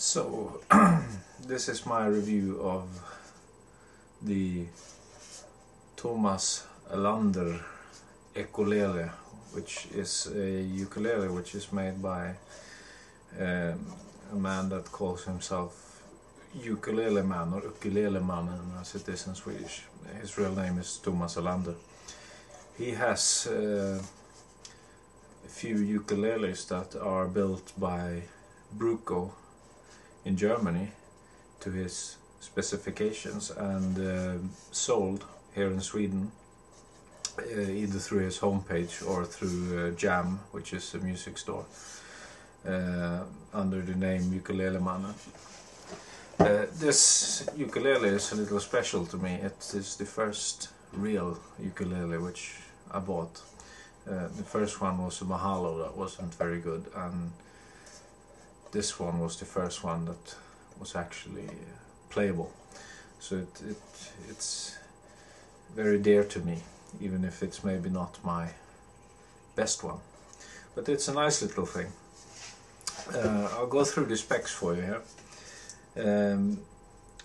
So this is my review of the Bruko Allander Ekolele, which is a ukulele which is made by a man that calls himself ukulele man or ukulele mannen as it is in Swedish. His real name is Bruko Allander. He has a few ukuleles that are built by Bruko in Germany to his specifications and sold here in Sweden either through his homepage or through Jam, which is a music store, under the name Ukulele Mannen. This ukulele is a little special to me. It is the first real ukulele which I bought. The first one was a Mahalo that wasn't very good, and this one was the first one that was actually playable. So it's very dear to me, even if it's maybe not my best one. But it's a nice little thing. I'll go through the specs for you here.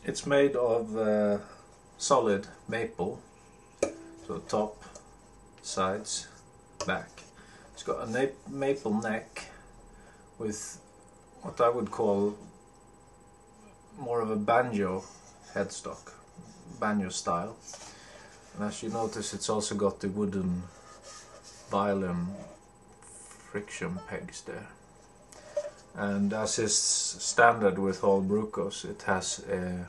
It's made of solid maple, so top, sides, back. It's got a maple neck with what I would call more of a banjo headstock, banjo style. And as you notice, it's also got the wooden violin friction pegs there. And as is standard with all Brukos, it has a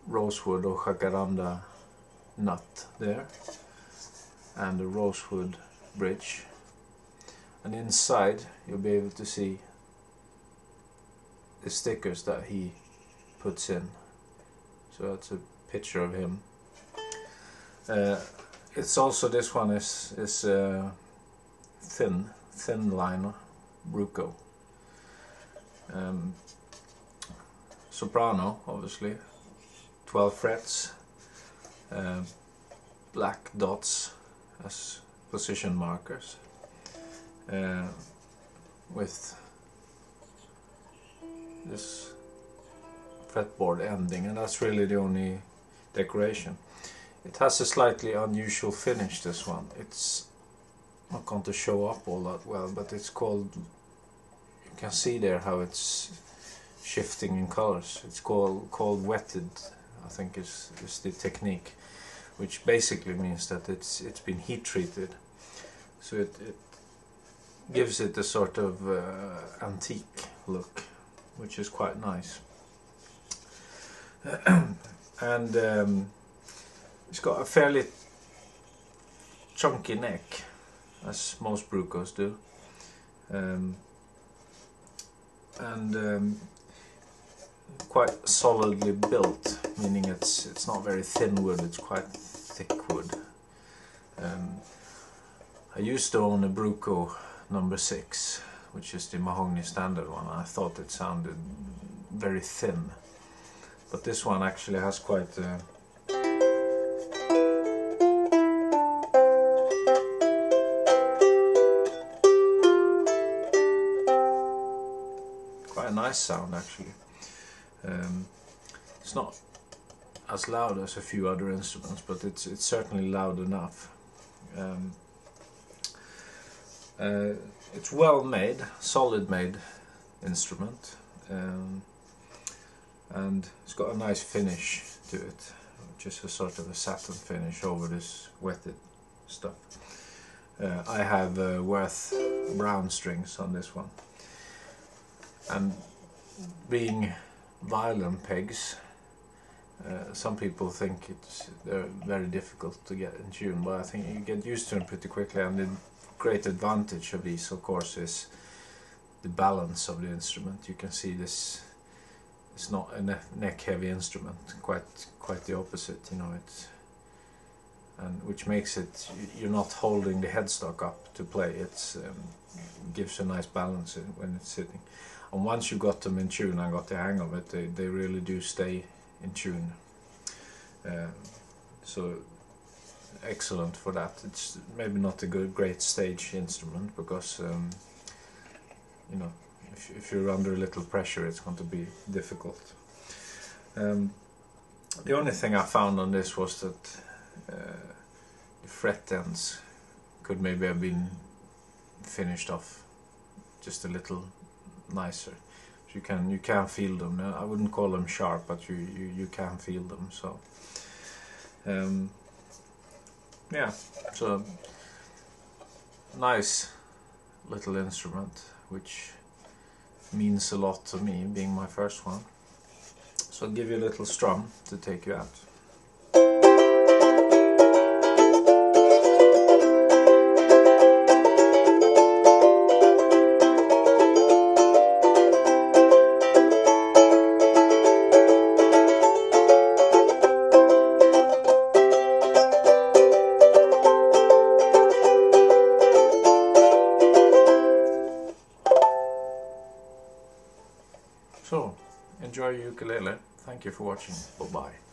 rosewood or jacaranda nut there and a rosewood bridge. And inside you'll be able to see the stickers that he puts in. So that's a picture of him. It's also, this one is thin line Bruko. Soprano, obviously, 12 frets, black dots as position markers, with this fretboard ending, and that's really the only decoration. It has a slightly unusual finish, this one. It's not going to show up all that well, but it's called, you can see there how it's shifting in colors. It's called wetted, I think is the technique, which basically means that it's been heat treated, so it gives it a sort of antique look, which is quite nice. And it's got a fairly chunky neck, as most Brukos do, and quite solidly built, meaning it's not very thin wood, it's quite thick wood. I used to own a Bruko number 6, which is the mahogany standard one. I thought it sounded very thin, but this one actually has quite a nice sound actually. It's not as loud as a few other instruments, but it's certainly loud enough. It's well made, solid made instrument, and it's got a nice finish to it, which is a sort of a satin finish over this wetted stuff. I have Worth brown strings on this one, and being violin pegs, some people think they're very difficult to get in tune, but I think you get used to them pretty quickly. And the great advantage of these, of course, is the balance of the instrument. You can see this. It's not a neck-heavy instrument, quite the opposite. You know, and which makes it, you're not holding the headstock up to play. It gives a nice balance when it's sitting. And once you got them in tune and got the hang of it, they really do stay in tune. So excellent for that. It's maybe not a great stage instrument, because you know, if you're under a little pressure, it's going to be difficult. The only thing I found on this was that the fret ends could maybe have been finished off just a little nicer. So you can feel them. I wouldn't call them sharp, but you can feel them. So yeah, so nice little instrument, which means a lot to me, being my first one. So I'll give you a little strum to take you out. So, enjoy your ukulele. Thank you for watching. Bye-bye.